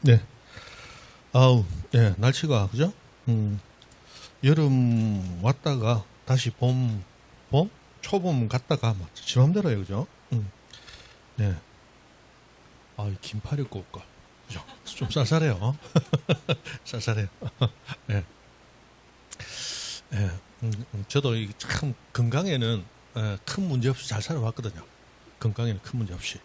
네. 아우, 예, 날씨가, 그죠? 여름 왔다가 다시 봄, 초봄 갔다가 막 지 맘대로예요, 그죠? 네. 아, 이 긴팔 입고 올까? 그죠? 좀 쌀쌀해요. 쌀쌀해요. 예. 예. 저도 참 건강에는 큰 문제 없이 잘 살아왔거든요. 건강에는 큰 문제 없이.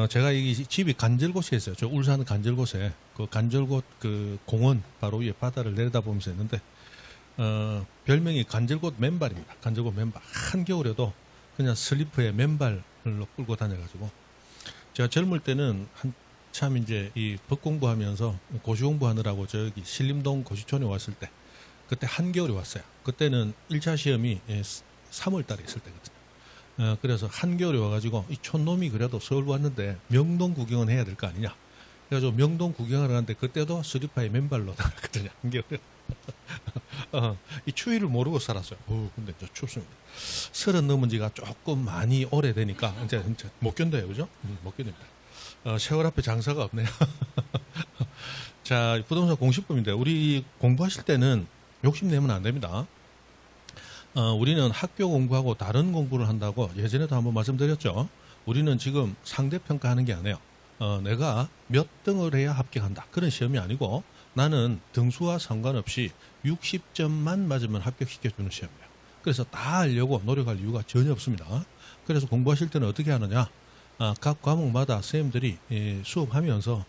제가 이 집이 간절곶에 있어요. 저 울산 간절곶에 그 간절곶 그 공원 바로 위에 바다를 내려다보면서 있는데 별명이 간절곶 맨발입니다. 간절곶 맨발. 한겨울에도 그냥 슬리퍼에 맨발로 끌고 다녀가지고 제가 젊을 때는 한참 이제 이 법 공부하면서 고시 공부하느라고 저기 신림동 고시촌에 왔을 때 그때 한겨울에 왔어요. 그때는 1차 시험이 3월 달에 있을 때거든요. 그래서 한겨울에 와가지고 이 촌놈이 그래도 서울 왔는데 명동 구경은 해야 될 거 아니냐. 그래가지고 명동 구경하러 갔는데 그때도 슬리퍼에 맨발로 나갔거든요. 한겨울에. 이 추위를 모르고 살았어요. 근데 저 춥습니다. 30 넘은 지가 조금 많이 오래되니까 이제 못 견뎌요. 그죠? 못 견딥니다. 세월 앞에 장사가 없네요. 자, 부동산 공시법인데 우리 공부하실 때는 욕심내면 안 됩니다. 우리는 학교 공부하고 다른 공부를 한다고 예전에도 한번 말씀드렸죠. 우리는 지금 상대평가하는 게 아니에요. 내가 몇 등을 해야 합격한다. 그런 시험이 아니고 나는 등수와 상관없이 60점만 맞으면 합격시켜주는 시험이에요. 그래서 다 하려고 노력할 이유가 전혀 없습니다. 그래서 공부하실 때는 어떻게 하느냐. 각 과목마다 선생님들이 수업하면서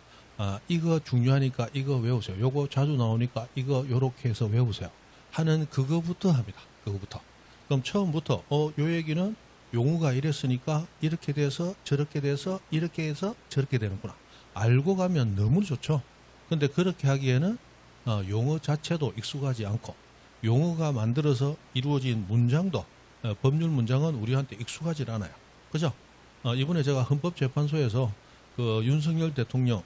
이거 중요하니까 이거 외우세요. 요거 자주 나오니까 이거 요렇게 해서 외우세요. 하는 그거부터 합니다. 그거부터. 그럼 처음부터 요 얘기는 용어가 이랬으니까 이렇게 돼서 저렇게 돼서 이렇게 해서 저렇게 되는구나. 알고 가면 너무 좋죠. 근데 그렇게 하기에는 용어 자체도 익숙하지 않고 용어가 만들어서 이루어진 문장도 법률 문장은 우리한테 익숙하지 않아요. 그죠? 이번에 제가 헌법재판소에서 그 윤석열 대통령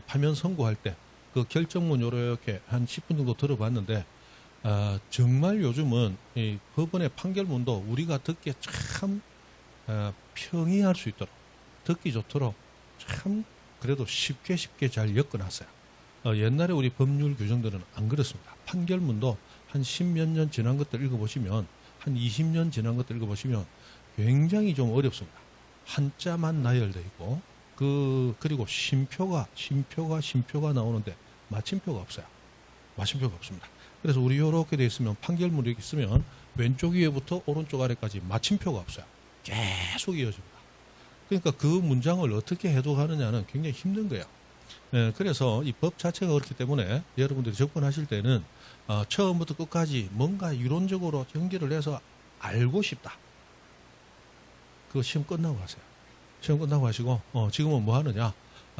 파면 선고할 때 그 결정문 요렇게 한 10분 정도 들어봤는데 정말 요즘은 이 법원의 판결문도 우리가 듣기에 참 평이할 수 있도록 듣기 좋도록 참 그래도 쉽게 잘 엮어놨어요. 옛날에 우리 법률 규정들은 안 그렇습니다. 판결문도 한 10몇 년 지난 것들 읽어보시면 한 20년 지난 것들 읽어보시면 굉장히 좀 어렵습니다. 한자만 나열되어 있고 그리고 심표가 나오는데 마침표가 없어요. 마침표가 없습니다. 그래서 우리 이렇게 돼 있으면 판결문이 이렇게 있으면 왼쪽 위에부터 오른쪽 아래까지 마침표가 없어요. 계속 이어집니다. 그러니까 그 문장을 어떻게 해독하느냐는 굉장히 힘든 거예요. 그래서 이 법 자체가 그렇기 때문에 여러분들이 접근하실 때는 처음부터 끝까지 뭔가 이론적으로 연결을 해서 알고 싶다. 그거 시험 끝나고 하세요. 시험 끝나고 하시고 지금은 뭐 하느냐.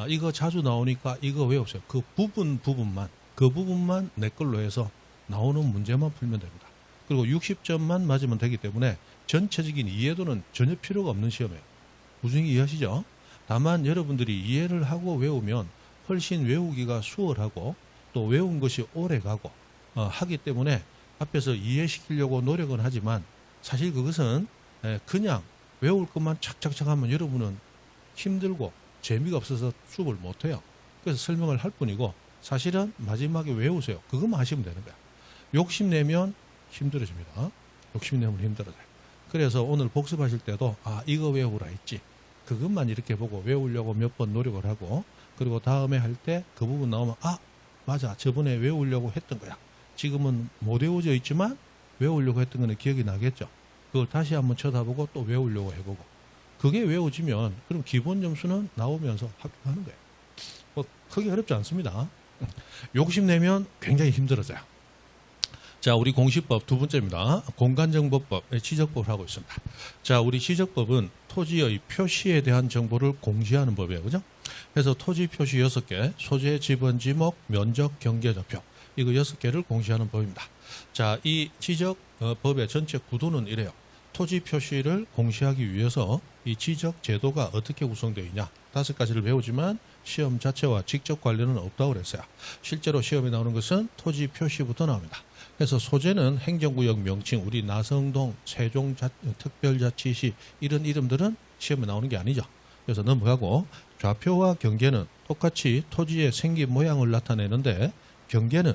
이거 자주 나오니까 이거 외우세요. 그 부분만 내 걸로 해서 나오는 문제만 풀면 됩니다. 그리고 60점만 맞으면 되기 때문에 전체적인 이해도는 전혀 필요가 없는 시험이에요. 무슨 이해하시죠? 다만 여러분들이 이해를 하고 외우면 훨씬 외우기가 수월하고 또 외운 것이 오래가고 하기 때문에 앞에서 이해시키려고 노력은 하지만 사실 그것은 그냥 외울 것만 착착착 하면 여러분은 힘들고 재미가 없어서 수업을 못해요. 그래서 설명을 할 뿐이고 사실은 마지막에 외우세요. 그것만 하시면 되는 거야. 욕심내면 힘들어집니다. 욕심내면 힘들어져요. 그래서 오늘 복습하실 때도 이거 외우라 했지. 그것만 이렇게 보고 외우려고 몇 번 노력을 하고 그리고 다음에 할 때 그 부분 나오면 맞아. 저번에 외우려고 했던 거야. 지금은 못 외워져 있지만 외우려고 했던 거는 기억이 나겠죠. 그걸 다시 한번 쳐다보고 또 외우려고 해보고 그게 외워지면 그럼 기본 점수는 나오면서 합격하는 거예요. 뭐 크게 어렵지 않습니다. 욕심내면 굉장히 힘들어져요. 자, 우리 공시법 두 번째입니다. 공간정보법, 지적법을 하고 있습니다. 자, 우리 지적법은 토지의 표시에 대한 정보를 공시하는 법이에요. 그죠? 그래서 토지 표시 6개, 소재, 지번, 지목, 면적, 경계, 좌표. 이거 6개를 공시하는 법입니다. 자, 이 지적법의 전체 구도는 이래요. 토지 표시를 공시하기 위해서 이 지적 제도가 어떻게 구성되어 있냐. 5가지를 배우지만 시험 자체와 직접 관련은 없다고 그랬어요. 실제로 시험에 나오는 것은 토지 표시부터 나옵니다. 그래서 소재는 행정구역 명칭, 우리 나성동, 세종 특별자치시 이런 이름들은 시험에 나오는 게 아니죠. 그래서 넘어가고 좌표와 경계는 똑같이 토지의 생긴 모양을 나타내는데 경계는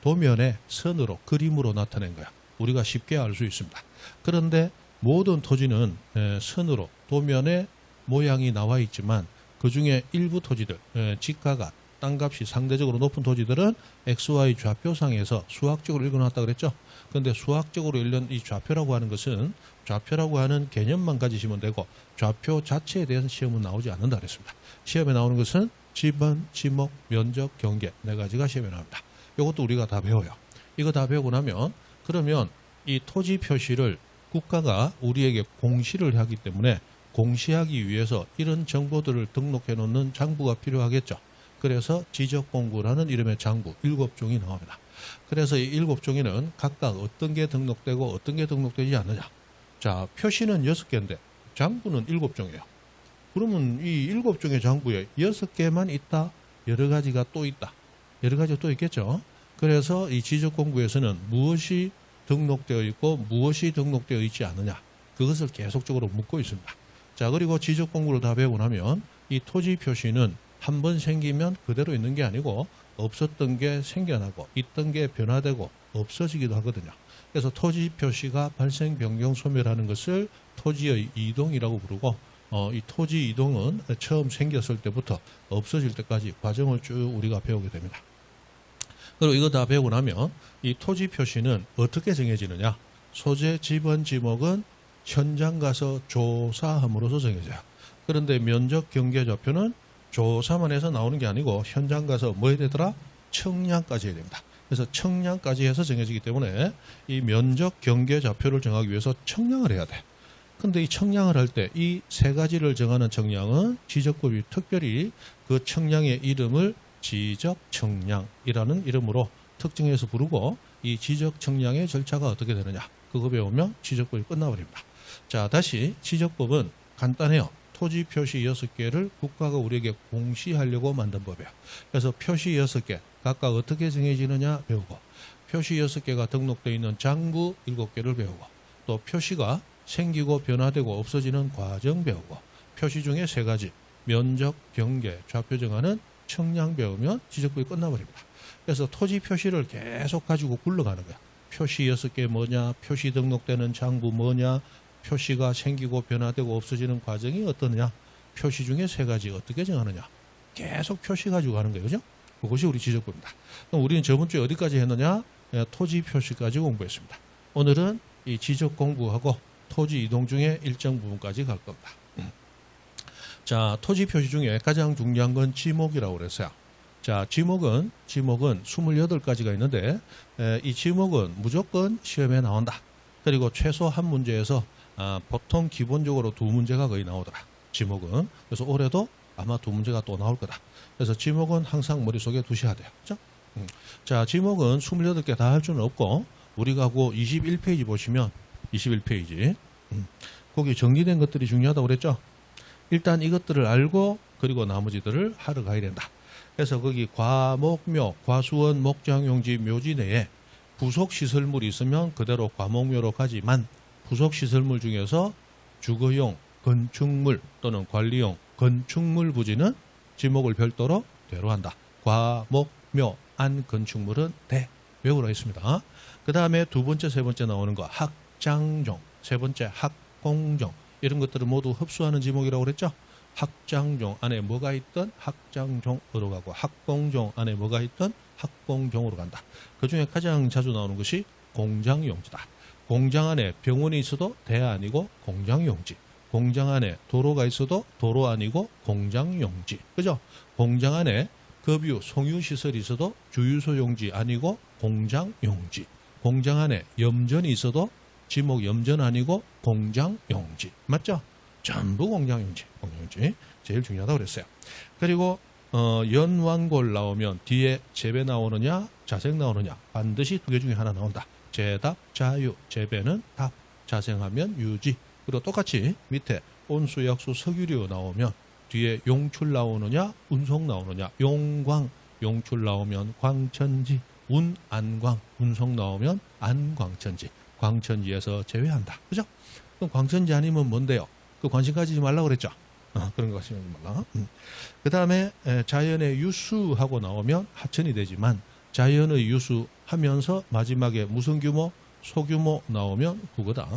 도면의 선으로 그림으로 나타낸 거야. 우리가 쉽게 알 수 있습니다. 그런데 모든 토지는 선으로 도면의 모양이 나와 있지만 그 중에 일부 토지들, 지가가 땅값이 상대적으로 높은 토지들은 XY 좌표상에서 수학적으로 읽어놨다 그랬죠. 그런데 수학적으로 읽는 이 좌표라고 하는 것은 좌표라고 하는 개념만 가지시면 되고 좌표 자체에 대한 시험은 나오지 않는다 그랬습니다. 시험에 나오는 것은 지번, 지목, 면적, 경계 네 가지가 시험에 나옵니다. 이것도 우리가 다 배워요. 이거 다 배우고 나면 그러면 이 토지 표시를 국가가 우리에게 공시를 하기 때문에 공시하기 위해서 이런 정보들을 등록해 놓는 장부가 필요하겠죠. 그래서 지적공구라는 이름의 장부 7종이 나옵니다. 그래서 이 7종에는 각각 어떤 게 등록되고 어떤 게 등록되지 않느냐. 자, 표시는 6개인데 장부는 7종이에요. 그러면 이 7종의 장부에 6개만 있다. 여러 가지가 또 있다. 여러 가지가 또 있겠죠. 그래서 이 지적공구에서는 무엇이 등록되어 있고 무엇이 등록되어 있지 않느냐. 그것을 계속적으로 묻고 있습니다. 자, 그리고 지적공구를 다 배우고 나면 이 토지 표시는 한 번 생기면 그대로 있는 게 아니고 없었던 게 생겨나고 있던 게 변화되고 없어지기도 하거든요. 그래서 토지 표시가 발생, 변경, 소멸하는 것을 토지의 이동이라고 부르고 이 토지 이동은 처음 생겼을 때부터 없어질 때까지 과정을 쭉 우리가 배우게 됩니다. 그리고 이거 다 배우고 나면 이 토지 표시는 어떻게 정해지느냐. 소재, 지번, 지목은 현장 가서 조사함으로써 정해져요. 그런데 면적, 경계, 좌표는 조사만 해서 나오는 게 아니고 현장 가서 뭐 해야 되더라? 청량까지 해야 됩니다. 그래서 청량까지 해서 정해지기 때문에 이 면적, 경계, 좌표를 정하기 위해서 청량을 해야 돼. 근데 이 청량을 할 때 이 세 가지를 정하는 청량은 지적법이 특별히 그 청량의 이름을 지적청량이라는 이름으로 특정해서 부르고 이 지적청량의 절차가 어떻게 되느냐. 그거 배우면 지적법이 끝나버립니다. 자, 다시 지적법은 간단해요. 토지 표시 6개를 국가가 우리에게 공시하려고 만든 법이에요. 그래서 표시 6개 각각 어떻게 정해지느냐 배우고 표시 6개가 등록되어 있는 장부 7개를 배우고 또 표시가 생기고 변화되고 없어지는 과정 배우고 표시 중에 3가지 면적, 경계, 좌표 정하는 청량 배우면 지적법이 끝나버립니다. 그래서 토지 표시를 계속 가지고 굴러가는 거야. 표시 6개 뭐냐, 표시 등록되는 장부 뭐냐, 표시가 생기고 변화되고 없어지는 과정이 어떠느냐, 표시 중에 3가지 어떻게 정하느냐, 계속 표시 가지고 가는 거예요. 그죠? 그것이 우리 지적법입니다. 그럼 우리는 저번 주에 어디까지 했느냐? 토지 표시까지 공부했습니다. 오늘은 이 지적 공부하고 토지 이동 중에 일정 부분까지 갈 겁니다. 자, 토지 표시 중에 가장 중요한 건 지목이라고 그랬어요. 자, 지목은 28가지가 있는데 이 지목은 무조건 시험에 나온다. 그리고 최소 한 문제에서 보통 기본적으로 2문제가 거의 나오더라. 지목은. 그래서 올해도 아마 2문제가 또 나올 거다. 그래서 지목은 항상 머릿속에 두셔야 돼요. 그죠? 자, 지목은 28개 다 할 수는 없고 우리가 그 21페이지 보시면 21페이지 거기 정리된 것들이 중요하다고 그랬죠? 일단 이것들을 알고 그리고 나머지들을 하러 가야 된다. 그래서 거기 과목묘, 과수원, 목장용지, 묘지 내에 부속시설물이 있으면 그대로 과목묘로 가지만 부속시설물 중에서 주거용, 건축물 또는 관리용, 건축물 부지는 지목을 별도로 대로한다. 과목묘, 안 건축물은 대 외우라 했습니다. 그 다음에 2번째, 3번째 나오는 거 학장종, 3번째 학공종 이런 것들을 모두 흡수하는 지목이라고 그랬죠. 학장종 안에 뭐가 있던 학장종으로 가고 학공종 안에 뭐가 있던 학공종으로 간다. 그 중에 가장 자주 나오는 것이 공장용지다. 공장 안에 병원이 있어도 대 아니고 공장용지. 공장 안에 도로가 있어도 도로 아니고 공장용지. 그죠? 공장 안에 급유, 송유시설이 있어도 주유소용지 아니고 공장용지. 공장 안에 염전이 있어도 지목 염전 아니고 공장용지. 맞죠? 전부 공장용지. 공장용지. 제일 중요하다고 그랬어요. 그리고 연완골 나오면 뒤에 재배 나오느냐 자생 나오느냐 반드시 2개 중에 하나 나온다. 재답, 자유, 재배는 답, 자생하면 유지. 그리고 똑같이 밑에 온수, 약수, 석유류 나오면 뒤에 용출 나오느냐 운송 나오느냐 용광, 용출 나오면 광천지, 운, 안광, 운송 나오면 안광천지. 광천지에서 제외한다. 그죠? 그럼 광천지 아니면 뭔데요? 그 관심 가지지 말라고 그랬죠? 그런 거 하시면 몰라. 그 다음에 자연의 유수하고 나오면 하천이 되지만 자연의 유수 하면서 마지막에 무슨 규모? 소규모 나오면 국어다.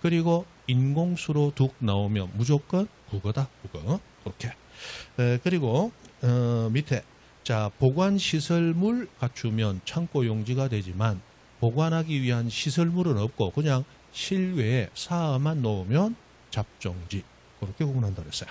그리고 인공수로 둑 나오면 무조건 국어다. 국어. 그렇게. 그리고 밑에 자 보관시설물 갖추면 창고용지가 되지만 보관하기 위한 시설물은 없고 그냥 실외에 사만 놓으면 잡종지. 그렇게 구분한다 그랬어요.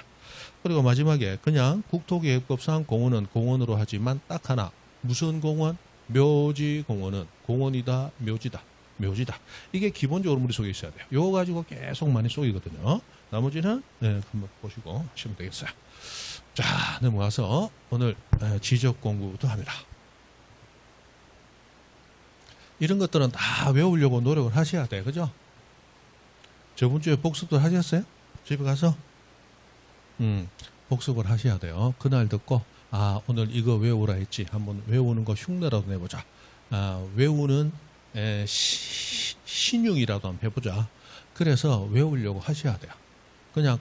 그리고 마지막에 그냥 국토계획법상 공원은 공원으로 하지만 딱 하나. 무슨 공원? 묘지공원은 공원이다, 묘지다. 묘지다. 이게 기본적으로 머릿속에 있어야 돼요. 이거 가지고 계속 많이 쏘이거든요. 나머지는 한번 보시고 하시면 되겠어요. 자, 넘어가서 오늘 지적 공부도 합니다. 이런 것들은 다 외우려고 노력을 하셔야 돼요. 그죠? 저번 주에 복습도 하셨어요? 집에 가서? 복습을 하셔야 돼요. 그날 듣고 오늘 이거 외우라 했지. 한번 외우는 거 흉내라도 내보자. 외우는 신용이라도 한번 해보자. 그래서 외우려고 하셔야 돼요. 그냥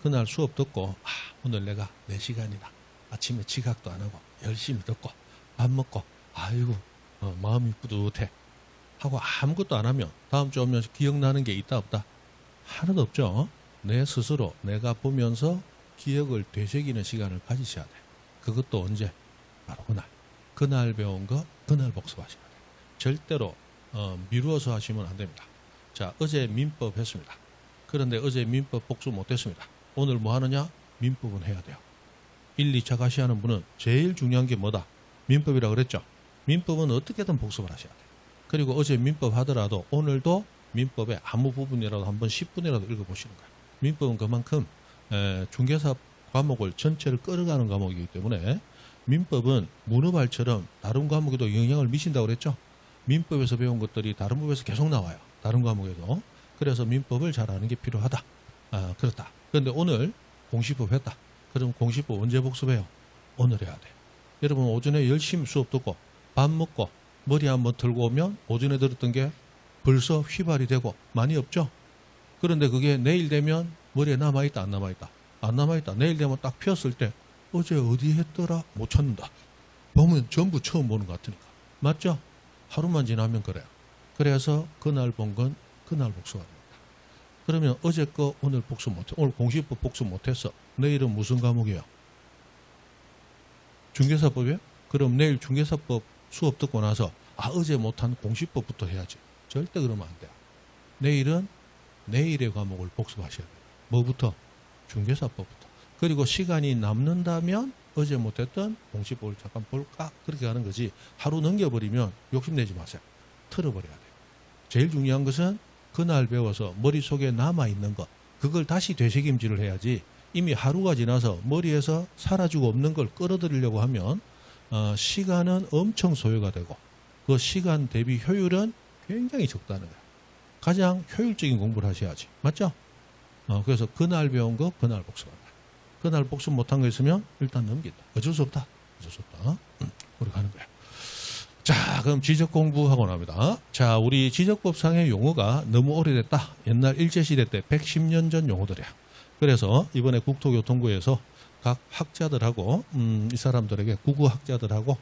그날 수업 듣고 오늘 내가 4시간이나 아침에 지각도 안 하고 열심히 듣고 밥 먹고 아이고 마음이 뿌듯해 하고 아무것도 안 하면 다음 주 오면 기억나는 게 있다 없다? 하나도 없죠. 내 스스로 내가 보면서 기억을 되새기는 시간을 가지셔야 돼요. 그것도 언제? 바로 그날 배운 거 그날 복습하셔야 돼요. 절대로 미루어서 하시면 안 됩니다. 자, 어제 민법 했습니다. 그런데 어제 민법 복습 못했습니다. 오늘 뭐 하느냐? 민법은 해야 돼요. 1, 2차 가시 하는 분은 제일 중요한 게 뭐다? 민법이라고 그랬죠. 민법은 어떻게든 복습을 하셔야 돼요. 그리고 어제 민법 하더라도 오늘도 민법의 아무 부분이라도 한번 10분이라도 읽어보시는 거예요. 민법은 그만큼 중개사 과목을 전체를 끌어가는 과목이기 때문에 민법은 문어발처럼 다른 과목에도 영향을 미친다고 그랬죠. 민법에서 배운 것들이 다른 법에서 계속 나와요. 다른 과목에도. 그래서 민법을 잘 아는 게 필요하다. 그렇다. 그런데 오늘 공시법 했다. 그럼 공시법 언제 복습해요? 오늘 해야 돼요. 여러분 오전에 열심히 수업 듣고 밥 먹고 머리 한번 들고 오면 오전에 들었던 게 벌써 휘발이 되고 많이 없죠? 그런데 그게 내일 되면 머리에 남아있다 안 남아있다? 안 남아있다. 내일 되면 딱 폈을 때 어제 어디 했더라? 못 찾는다. 보면 전부 처음 보는 것 같으니까. 맞죠? 하루만 지나면 그래요. 그래서 그날 본 건 그날 복습합니다. 그러면 어제 거 오늘 복습 못해. 오늘 공시법 복습 못했어. 내일은 무슨 과목이에요? 중개사법이에요? 그럼 내일 중개사법 수업 듣고 나서 어제 못한 공시법부터 해야지. 절대 그러면 안 돼요. 내일은 내일의 과목을 복습하셔야 돼요. 뭐부터? 중개사법부터. 그리고 시간이 남는다면 어제 못했던 공시법을 잠깐 볼까? 그렇게 하는 거지. 하루 넘겨버리면 욕심내지 마세요. 틀어버려야 돼요. 제일 중요한 것은 그날 배워서 머릿속에 남아있는 것, 그걸 다시 되새김질을 해야지. 이미 하루가 지나서 머리에서 사라지고 없는 걸 끌어들이려고 하면 시간은 엄청 소요가 되고 그 시간 대비 효율은 굉장히 적다는 거예요. 가장 효율적인 공부를 하셔야지. 맞죠? 그래서 그날 배운 거 그날 복습한다. 그날 복습 못한 거 있으면 일단 넘긴다. 어쩔 수 없다. 어쩔 수 없다. 그렇게 하는 거예요. 자, 그럼 지적 공부하고 나옵니다. 자, 우리 지적법상의 용어가 너무 오래됐다. 옛날 일제시대 때 110년 전 용어들이야. 그래서 이번에 국토교통부에서 각 학자들하고 이 사람들에게 국어학자들하고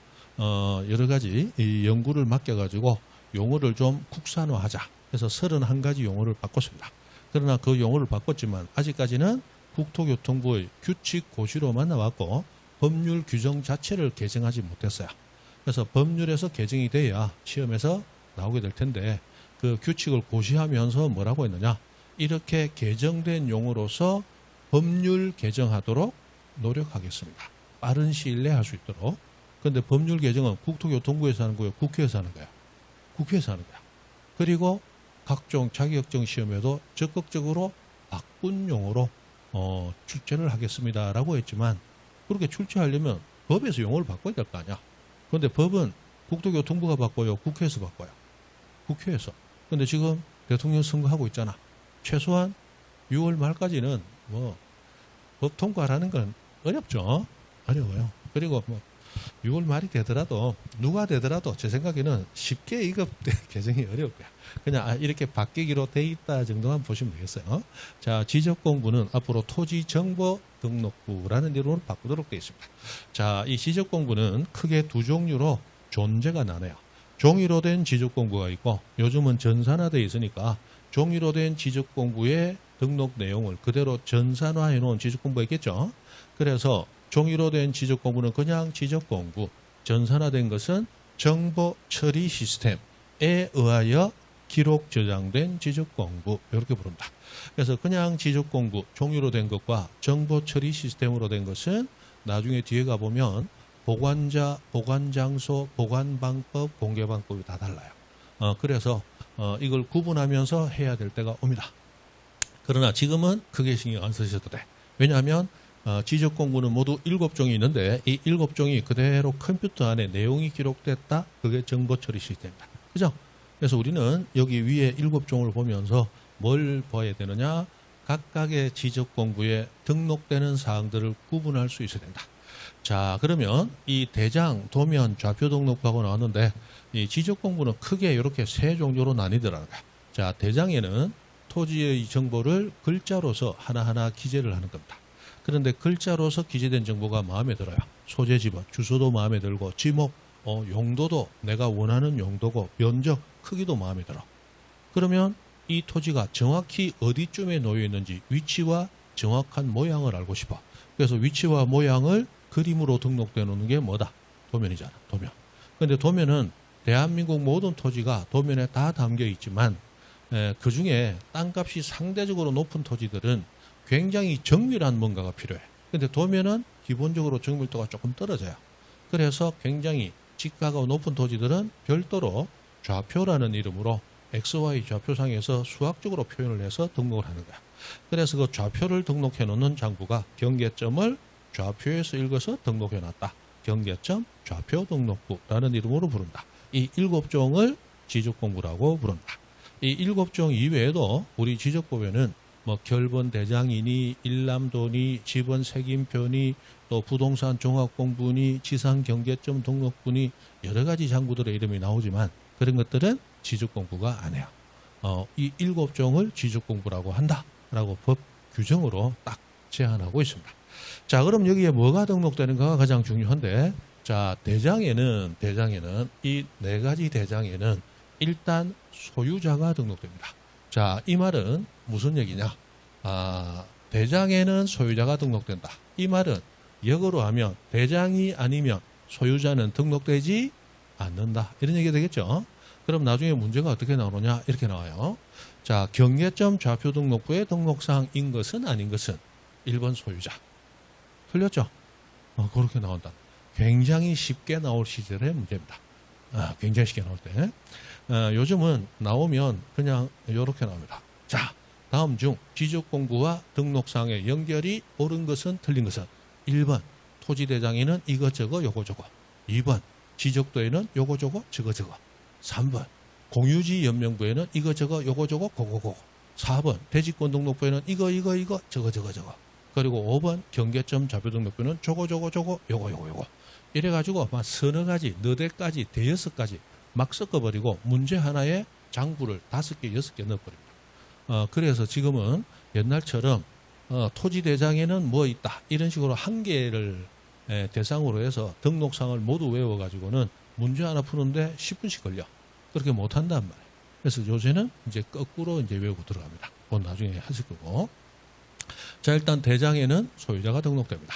여러 가지 이 연구를 맡겨가지고 용어를 좀 국산화하자. 그래서 31가지 용어를 바꿨습니다. 그러나 그 용어를 바꿨지만 아직까지는 국토교통부의 규칙 고시로만 나왔고 법률 규정 자체를 개정하지 못했어요. 그래서 법률에서 개정이 돼야 시험에서 나오게 될 텐데 그 규칙을 고시하면서 뭐라고 했느냐. 이렇게 개정된 용어로서 법률 개정하도록 노력하겠습니다. 빠른 시일 내에 할 수 있도록. 그런데 법률 개정은 국토교통부에서 하는 거예요? 국회에서 하는 거예요? 국회에서 하는 거야. 그리고 각종 자격증 시험에도 적극적으로 바꾼 용어로 출제를 하겠습니다라고 했지만 그렇게 출제하려면 법에서 용어를 바꿔야 될 거 아니야. 그런데 법은 국토교통부가 바꿔요? 국회에서 바꿔요? 국회에서. 그런데 지금 대통령 선거하고 있잖아. 최소한 6월 말까지는 법 통과하는 건 어렵죠. 어려워요. 그리고 6월 말이 되더라도 누가 되더라도 제 생각에는 쉽게 이거 개정이 어려울 거야. 그냥 이렇게 바뀌기로 돼 있다 정도만 보시면 되겠어요. 자, 지적 공부는 앞으로 토지 정보 등록부라는 이름으로 바꾸도록 되어 있습니다. 자, 이 지적공부는 크게 두 종류로 존재가 나네요. 종이로 된 지적공부가 있고 요즘은 전산화되어 있으니까 종이로 된 지적공부의 등록 내용을 그대로 전산화해 놓은 지적공부가 있겠죠. 그래서 종이로 된 지적공부는 그냥 지적공부, 전산화된 것은 정보 처리 시스템에 의하여 기록 저장된 지적공부 이렇게 부릅니다. 그래서 그냥 지적공부, 종이로 된 것과 정보 처리 시스템으로 된 것은 나중에 뒤에 가보면 보관자, 보관장소, 보관방법, 공개방법이 다 달라요. 그래서 이걸 구분하면서 해야 될 때가 옵니다. 그러나 지금은 크게 신경 안 쓰셔도 돼. 왜냐하면 지적공부는 모두 7종이 있는데 이 7종이 그대로 컴퓨터 안에 내용이 기록됐다. 그게 정보처리 시스템입니다. 그죠? 그래서 우리는 여기 위에 7종을 보면서 뭘 봐야 되느냐? 각각의 지적공부에 등록되는 사항들을 구분할 수 있어야 된다. 자, 그러면 이 대장, 도면, 좌표 등록하고 나왔는데 이 지적공부는 크게 이렇게 세 종류로 나뉘더라고요. 자, 대장에는 토지의 정보를 글자로서 하나하나 기재를 하는 겁니다. 그런데 글자로서 기재된 정보가 마음에 들어요. 소재 지번, 주소도 마음에 들고 지목, 용도도 내가 원하는 용도고 면적, 크기도 마음에 들어. 그러면 이 토지가 정확히 어디쯤에 놓여 있는지 위치와 정확한 모양을 알고 싶어. 그래서 위치와 모양을 그림으로 등록되어 놓는 게 뭐다? 도면이잖아. 도면. 그런데 도면은 대한민국 모든 토지가 도면에 다 담겨 있지만 그 중에 땅값이 상대적으로 높은 토지들은 굉장히 정밀한 뭔가가 필요해. 그런데 도면은 기본적으로 정밀도가 조금 떨어져요. 그래서 굉장히 지가가 높은 토지들은 별도로 좌표라는 이름으로 XY 좌표상에서 수학적으로 표현을 해서 등록을 하는 거야. 그래서 그 좌표를 등록해 놓는 장부가 경계점을 좌표에서 읽어서 등록해 놨다. 경계점 좌표 등록부라는 이름으로 부른다. 이 7종을 지적공부라고 부른다. 이 7종 이외에도 우리 지적법에는 뭐 결번 대장이니 일람도니 지번 색임표니 또 부동산 종합공부니 지상 경계점 등록부니 여러 가지 장부들의 이름이 나오지만 그런 것들은 지적공부가 아니에요. 이 7종을 지적공부라고 한다라고 법 규정으로 딱 제한하고 있습니다. 자, 그럼 여기에 뭐가 등록되는가가 가장 중요한데, 자, 대장에는 이 네 가지 대장에는 일단 소유자가 등록됩니다. 자, 이 말은 무슨 얘기냐? 대장에는 소유자가 등록된다. 이 말은 역으로 하면 대장이 아니면 소유자는 등록되지 않는다. 이런 얘기가 되겠죠? 그럼 나중에 문제가 어떻게 나오느냐? 이렇게 나와요. 자, 경계점 좌표 등록부의 등록사항인 것은 아닌 것은 1번 소유자. 틀렸죠? 그렇게 나온다. 굉장히 쉽게 나올 시절의 문제입니다. 굉장히 쉽게 나올 때. 요즘은 나오면 그냥 이렇게 나옵니다. 자, 다음 중 지적공부와 등록사항의 연결이 옳은 것은 틀린 것은 1번 토지대장에는 이것저것 요거저거 2번 지적도에는 요거저거 저거저거 3번 공유지 연명부에는 이거저거 요거저거 고고고 4번 대지권 등록부에는 이거 저거 그리고 5번 경계점 좌표 등록부는 저거 요거 이래가지고 막 서너 가지 너댓가지 대여섯 가지 막 섞어버리고 문제 하나에 장부를 5개 6개 넣어버립니다. 그래서 지금은 옛날처럼 토지대장에는 뭐 있다 이런 식으로 한 개를 대상으로 해서 등록상을 모두 외워가지고는 문제 하나 푸는데 10분씩 걸려. 그렇게 못한단 말이에요. 그래서 요새는 이제 거꾸로 이제 외우고 들어갑니다. 그건 나중에 하실 거고. 자, 일단 대장에는 소유자가 등록됩니다.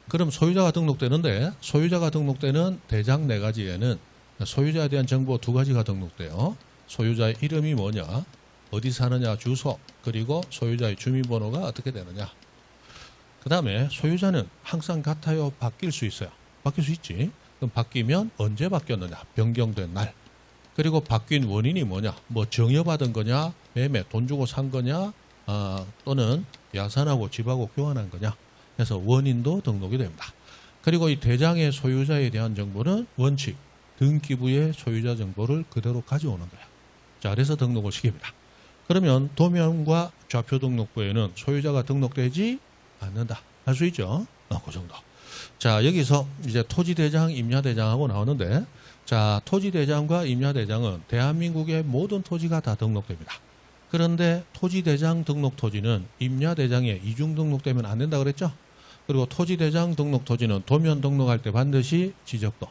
그럼 소유자가 등록되는데 소유자가 등록되는 대장 4가지에는 소유자에 대한 정보 2가지가 등록돼요. 소유자의 이름이 뭐냐, 어디 사느냐, 주소, 그리고 소유자의 주민번호가 어떻게 되느냐. 그 다음에 소유자는 항상 같아요, 바뀔 수 있어요. 바뀔 수 있지. 그럼 바뀌면 언제 바뀌었느냐, 변경된 날. 그리고 바뀐 원인이 뭐냐, 뭐 정여받은 거냐, 매매, 돈 주고 산 거냐, 또는 야산하고 집하고 교환한 거냐. 해서 원인도 등록이 됩니다. 그리고 이 대장의 소유자에 대한 정보는 원칙, 등기부의 소유자 정보를 그대로 가져오는 거야. 자, 그래서 등록을 시킵니다. 그러면 도면과 좌표 등록부에는 소유자가 등록되지 않는다. 할 수 있죠? 그 정도. 자, 여기서 이제 토지대장, 임야대장하고 나오는데, 자, 토지대장과 임야대장은 대한민국의 모든 토지가 다 등록됩니다. 그런데 토지대장 등록 토지는 임야대장에 이중 등록되면 안 된다 그랬죠? 그리고 토지대장 등록 토지는 도면 등록할 때 반드시 지적도.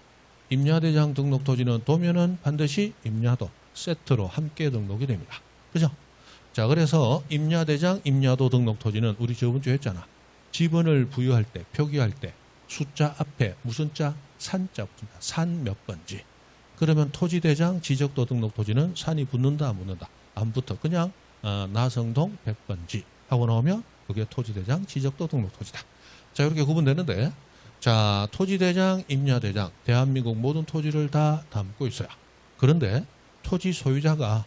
임야대장 등록 토지는 도면은 반드시 임야도 세트로 함께 등록이 됩니다. 그죠? 자, 그래서 임야대장, 임야도 등록 토지는 우리 저번 주에 했잖아. 지번을 부여할 때, 표기할 때 숫자 앞에 무슨 자? 산자 붙는다. 산 몇 번지. 그러면 토지대장, 지적도 등록 토지는 산이 붙는다, 안 붙는다? 안 붙어. 그냥 나성동 100번지 하고 나오면 그게 토지대장, 지적도 등록 토지다. 자, 이렇게 구분되는데, 자, 토지대장, 임야대장, 대한민국 모든 토지를 다 담고 있어요. 그런데 토지 소유자가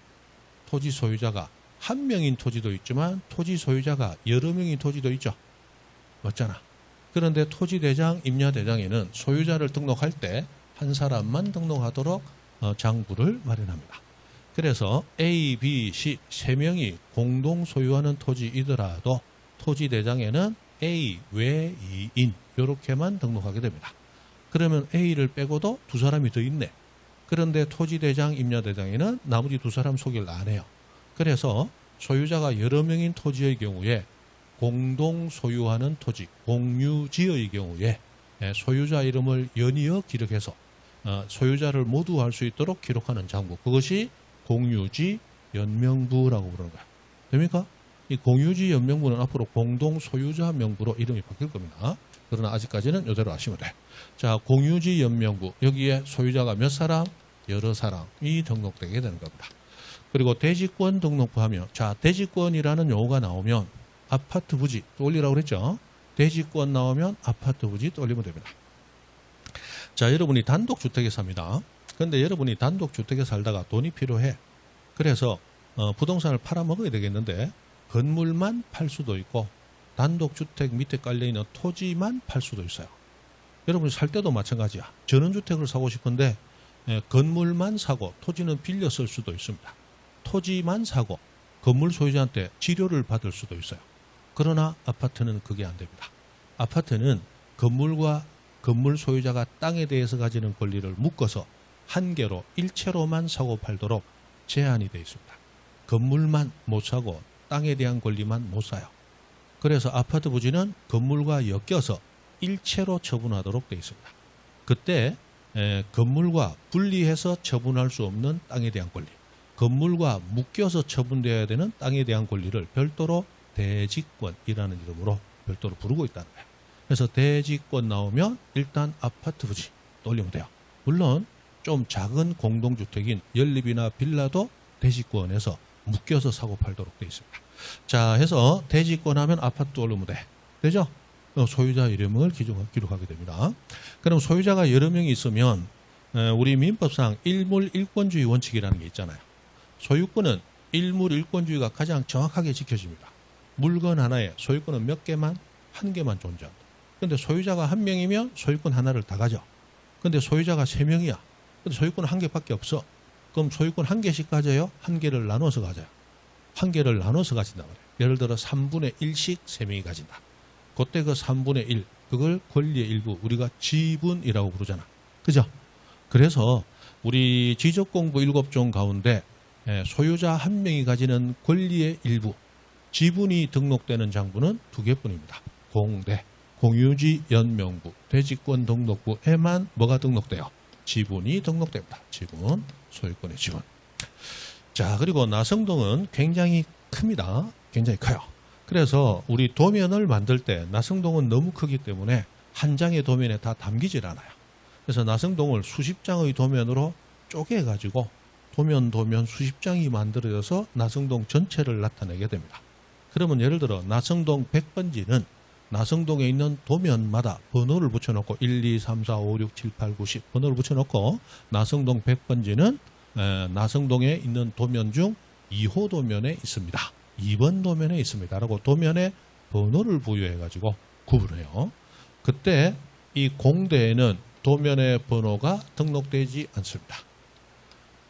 한 명인 토지도 있지만 토지 소유자가 여러 명인 토지도 있죠. 맞잖아. 그런데 토지대장, 임야대장에는 소유자를 등록할 때 한 사람만 등록하도록 장부를 마련합니다. 그래서 A, B, C 세 명이 공동 소유하는 토지이더라도 토지대장에는 A 외인 이렇게만 등록하게 됩니다. 그러면 A를 빼고도 두 사람이 더 있네. 그런데 토지대장, 임야대장에는 나머지 두 사람 소개를 안 해요. 그래서 소유자가 여러 명인 토지의 경우에 공동 소유하는 토지, 공유지의 경우에 소유자 이름을 연이어 기록해서 소유자를 모두 알 수 있도록 기록하는 장부. 그것이 공유지 연명부라고 부르는 거야. 됩니까? 이 공유지 연명부는 앞으로 공동 소유자 명부로 이름이 바뀔 겁니다. 그러나 아직까지는 이대로 아시면 돼. 자, 공유지 연명부. 여기에 소유자가 몇 사람? 여러 사람이 등록되게 되는 겁니다. 그리고 대지권 등록부 하면, 자, 대지권이라는 용어가 나오면 아파트 부지 떠올리라고 그랬죠? 대지권 나오면 아파트 부지 떠올리면 됩니다. 자, 여러분이 단독주택에 삽니다. 그런데 여러분이 단독주택에 살다가 돈이 필요해. 그래서 부동산을 팔아먹어야 되겠는데 건물만 팔 수도 있고 단독주택 밑에 깔려있는 토지만 팔 수도 있어요. 여러분이 살 때도 마찬가지야. 전원주택을 사고 싶은데 건물만 사고 토지는 빌려 쓸 수도 있습니다. 토지만 사고 건물 소유자한테 지료를 받을 수도 있어요. 그러나 아파트는 그게 안 됩니다. 아파트는 건물과 건물 소유자가 땅에 대해서 가지는 권리를 묶어서 한 개로 일체로만 사고 팔도록 제한이 되어 있습니다. 건물만 못 사고 땅에 대한 권리만 못 사요. 그래서 아파트 부지는 건물과 엮여서 일체로 처분하도록 되어 있습니다. 그때 건물과 분리해서 처분할 수 없는 땅에 대한 권리, 건물과 묶여서 처분되어야 되는 땅에 대한 권리를 별도로 대지권이라는 이름으로 별도로 부르고 있다는 거예요. 그래서 대지권 나오면 일단 아파트 부지 떠올리면 돼요. 물론 좀 작은 공동주택인 연립이나 빌라도 대지권에서 묶여서 사고 팔도록 되어 있습니다. 자, 해서 대지권 하면 아파트 떠올리면 돼. 되죠? 소유자 이름을 기록하게 됩니다. 그럼 소유자가 여러 명이 있으면 우리 민법상 일물일권주의 원칙이라는 게 있잖아요. 소유권은 일물일권주의가 가장 정확하게 지켜집니다. 물건 하나에 소유권은 몇 개만? 한 개만 존재한다. 그런데 소유자가 한 명이면 소유권 하나를 다 가져. 그런데 소유자가 세 명이야. 근데 소유권 한 개밖에 없어. 그럼 소유권 한 개씩 가져요? 한 개를 나눠서 가져요. 한 개를 나눠서 가진단 말이에요. 예를 들어 3분의 1씩 세 명이 가진다. 그때 그 3분의 1, 그걸 권리의 일부, 우리가 지분이라고 부르잖아. 그죠? 그래서 우리 지적공부 7종 가운데 소유자 한 명이 가지는 권리의 일부, 지분이 등록되는 장부는 2개뿐입니다. 공대, 공유지 연명부, 대지권 등록부에만 뭐가 등록돼요? 지분이 등록됩니다. 지분, 소유권의 지분. 자, 그리고 나성동은 굉장히 큽니다. 굉장히 커요. 그래서 우리 도면을 만들 때 나성동은 너무 크기 때문에 한 장의 도면에 다 담기질 않아요. 그래서 나성동을 수십 장의 도면으로 쪼개가지고 도면 수십 장이 만들어져서 나성동 전체를 나타내게 됩니다. 그러면 예를 들어 나성동 100번지는 나성동에 있는 도면마다 번호를 붙여놓고 1, 2, 3, 4, 5, 6, 7, 8, 9, 10 번호를 붙여놓고 나성동 100번지는 나성동에 있는 도면 중 2호 도면에 있습니다. 2번 도면에 있습니다. 라고 도면에 번호를 부여해가지고 구분해요. 그때 이 공대에는 도면의 번호가 등록되지 않습니다.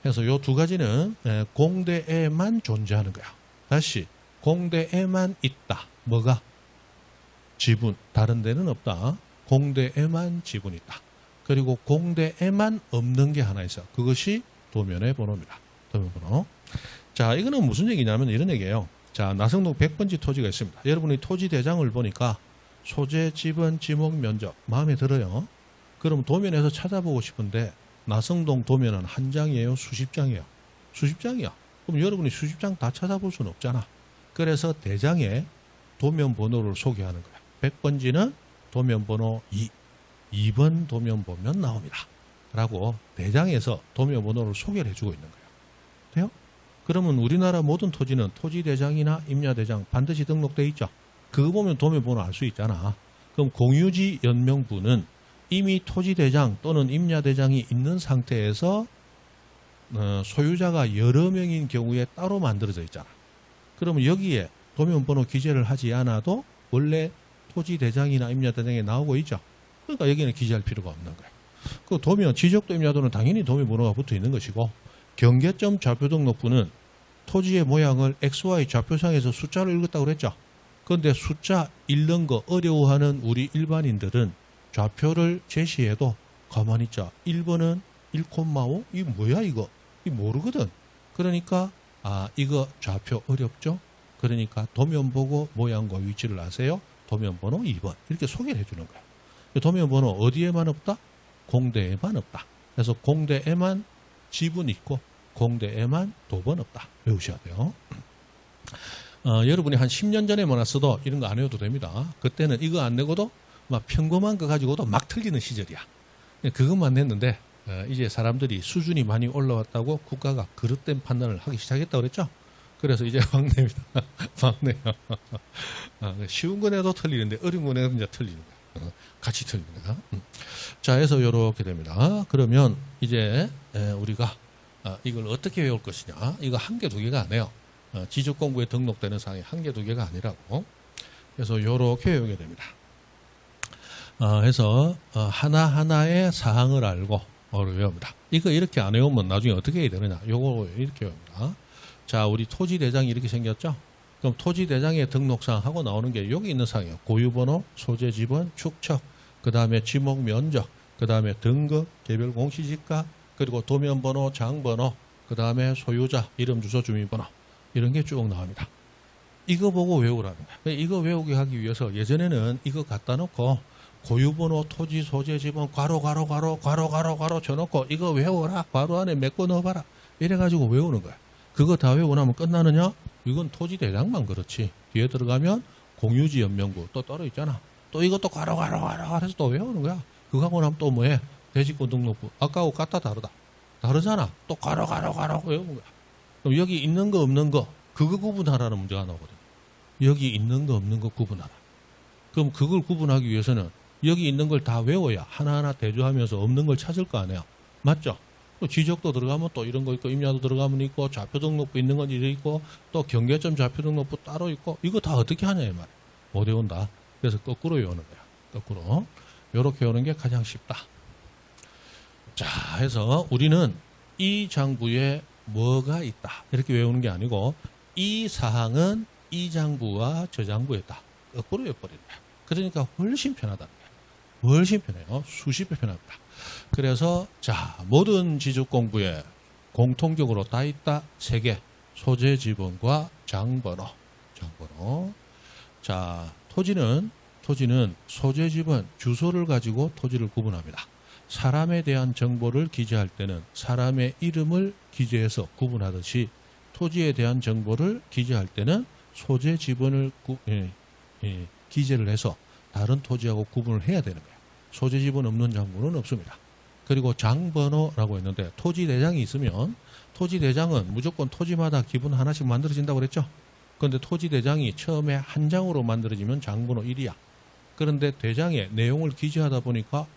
그래서 이 두 가지는 공대에만 존재하는 거야. 다시 공대에만 있다. 뭐가? 지분. 다른 데는 없다. 공대에만 지분이 있다. 그리고 공대에만 없는 게 하나 있어. 그것이 도면의 번호입니다. 도면 번호. 자, 이거는 무슨 얘기냐면 이런 얘기예요. 자, 나성동 100번지 토지가 있습니다. 여러분이 토지 대장을 보니까 소재, 지번, 지목, 면적 마음에 들어요. 그럼 도면에서 찾아보고 싶은데 나성동 도면은 한 장이에요? 수십 장이에요? 수십 장이야. 그럼 여러분이 수십 장 다 찾아볼 수는 없잖아. 그래서 대장에 도면 번호를 소개하는 거야. 100번지는 도면 번호 2, 2번 도면 보면 나옵니다. 라고 대장에서 도면 번호를 소개를 해주고 있는 거예요. 돼요? 그러면 우리나라 모든 토지는 토지대장이나 임야대장 반드시 등록돼 있죠. 그거 보면 도면 번호 알 수 있잖아. 그럼 공유지 연명부는 이미 토지대장 또는 임야대장이 있는 상태에서 소유자가 여러 명인 경우에 따로 만들어져 있잖아. 그러면 여기에 도면 번호 기재를 하지 않아도 원래 토지대장이나 임야대장에 나오고 있죠. 그러니까 여기는 기재할 필요가 없는 거예요. 그 도면, 지적도 임야도는 당연히 도면 번호가 붙어 있는 것이고, 경계점 좌표 등록부는 토지의 모양을 XY 좌표상에서 숫자를 읽었다고 그랬죠. 그런데 숫자 읽는 거 어려워하는 우리 일반인들은 좌표를 제시해도 가만히 있자. 1번은 1,5? 이거 뭐야 이거? 이거 모르거든. 그러니까 이거 좌표 어렵죠? 그러니까 도면 보고 모양과 위치를 아세요? 도면 번호 2번. 이렇게 소개를 해주는 거예요. 도면 번호 어디에만 없다? 공대에만 없다. 그래서 공대에만 지분 있고 공대에만 도번 없다. 외우셔야 돼요. 여러분이 한 10년 전에만 왔어도 이런 거 안 해도 됩니다. 그때는 이거 안 내고도 막 평범한 거 가지고도 막 틀리는 시절이야. 그것만 했는데 이제 사람들이 수준이 많이 올라왔다고 국가가 그릇된 판단을 하기 시작했다고 그랬죠. 그래서 이제 막 냅니다. 막 내요. 쉬운 거 내도 틀리는데 어려운 거 내도 이제 틀리는 거야. 같이 틀립니다. 자, 해서 이렇게 됩니다. 그러면 이제 우리가 이걸 어떻게 외울 것이냐. 이거 한 개, 두 개가 아니에요. 지적 공부에 등록되는 사항이 한 개, 두 개가 아니라고. 그래서 이렇게 외우게 됩니다. 해서 하나하나의 사항을 알고 외웁니다. 이거 이렇게 안 외우면 나중에 어떻게 해야 되느냐. 요거 이렇게 외웁니다. 자, 우리 토지대장이 이렇게 생겼죠? 그럼 토지대장의 등록사항하고 나오는 게 여기 있는 사항이에요. 고유번호, 소재지번, 축척, 그 다음에 지목 면적, 그 다음에 등급, 개별 공시지가, 그리고 도면번호, 장번호, 그 다음에 소유자, 이름, 주소, 주민번호 이런 게 쭉 나옵니다. 이거 보고 외우라는 거야. 이거 외우게 하기 위해서 예전에는 이거 갖다 놓고 고유번호, 토지, 소재, 지번, 괄호 쳐놓고 이거 외워라. 괄호 안에 몇 거 넣어봐라. 이래가지고 외우는 거야. 그거 다 외우고 나면 끝나느냐? 이건 토지대장만 그렇지. 뒤에 들어가면 공유지 연명부 또 따로 있잖아. 또 이것도 괄호 해서 또 외우는 거야. 그거 하고 나면 또 뭐해? 대지권 등록부. 아까하고 같다 다르다. 다르잖아. 또 괄호 외우는 거야. 그럼 여기 있는 거 없는 거 그거 구분하라는 문제가 나오거든. 여기 있는 거 없는 거 구분하라. 그럼 그걸 구분하기 위해서는 여기 있는 걸 다 외워야 하나하나 대조하면서 없는 걸 찾을 거 아니야. 맞죠? 또 지적도 들어가면 또 이런 거 있고 임야도 들어가면 있고 좌표 등록부 있는 건 이래 있고 또 경계점 좌표 등록부 따로 있고 이거 다 어떻게 하냐 이 말이야. 못 외운다. 그래서 거꾸로 외우는 거야. 거꾸로. 이렇게 외우는 게 가장 쉽다. 자, 해서 우리는 이 장부에 뭐가 있다. 이렇게 외우는 게 아니고 이 사항은 이 장부와 저 장부에 있다. 거꾸로 외워버리는 거야. 그러니까 훨씬 편하다는 거야. 훨씬 편해요. 수십 배 편합니다. 그래서 자, 모든 지적 공부에 공통적으로 다 있다. 3개. 소재 지번과 장번호. 자, 토지는 소재 지번, 주소를 가지고 토지를 구분합니다. 사람에 대한 정보를 기재할 때는 사람의 이름을 기재해서 구분하듯이 토지에 대한 정보를 기재할 때는 소재 지번을 기재를 해서 다른 토지하고 구분을 해야 되는 거예요. 소재 지번 없는 장부는 없습니다. 그리고 장번호라고 했는데 토지대장이 있으면 토지대장은 무조건 토지마다 기분 하나씩 만들어진다고 그랬죠. 그런데 토지대장이 처음에 한 장으로 만들어지면 장번호 1이야. 그런데 대장에 내용을 기재하다 보니까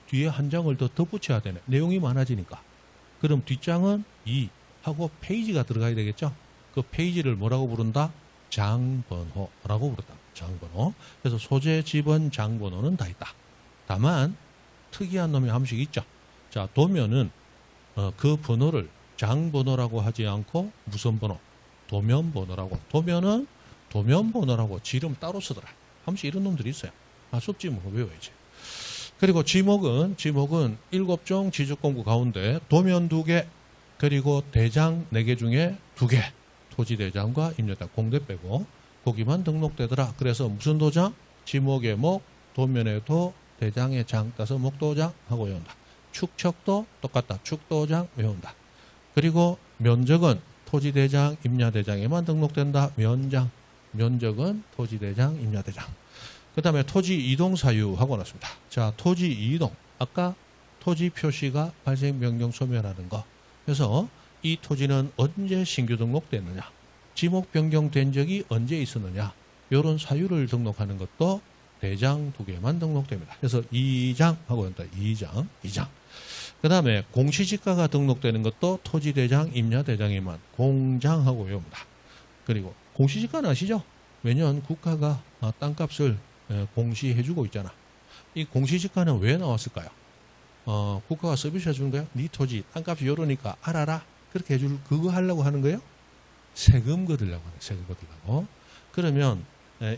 뒤에 한 장을 더 덧붙여야 되네. 내용이 많아지니까. 그럼 뒷장은 2 하고 페이지가 들어가야 되겠죠. 그 페이지를 뭐라고 부른다? 장번호라고 부른다. 장번호. 그래서 소재, 지번, 장번호는 다 있다. 다만 특이한 놈이 한 번씩 있죠. 자, 도면은 그 번호를 장번호라고 하지 않고 무슨 번호? 도면번호라고. 도면은 도면번호라고 지름 따로 쓰더라. 한 번씩 이런 놈들이 있어요. 수업지 뭐 외워야지. 그리고 지목은 7종 지적공부 가운데 도면 2개, 그리고 대장 4개 중에 2개. 토지대장과 임야대장 공대 빼고 거기만 등록되더라. 그래서 무슨 도장? 지목의 목, 도면의 도, 대장의 장 따서 목도장 하고 외운다. 축척도 똑같다. 축도장 외운다. 그리고 면적은 토지대장, 임야대장에만 등록된다. 면장. 면적은 토지대장, 임야대장. 그 다음에 토지 이동 사유 하고 났습니다. 자, 토지 이동. 아까 토지 표시가 발생 변경 소멸하는 거. 그래서 이 토지는 언제 신규 등록됐느냐, 지목 변경된 적이 언제 있었느냐, 이런 사유를 등록하는 것도 대장 2개만 등록됩니다. 그래서 2장 하고 있다. 2장. 그 다음에 공시지가가 등록되는 것도 토지대장, 임야대장에만 공장하고 외웁니다. 그리고 공시지가는 아시죠? 매년 국가가 땅값을 공시해주고 있잖아. 이 공시지가는 왜 나왔을까요? 국가가 서비스 해주는 거야? 네 토지 땅값이 요러니까 알아라. 그렇게 해줄, 그거 하려고 하는 거예요? 세금 거두려고 하는 거예요. 세금 거두려고. 그러면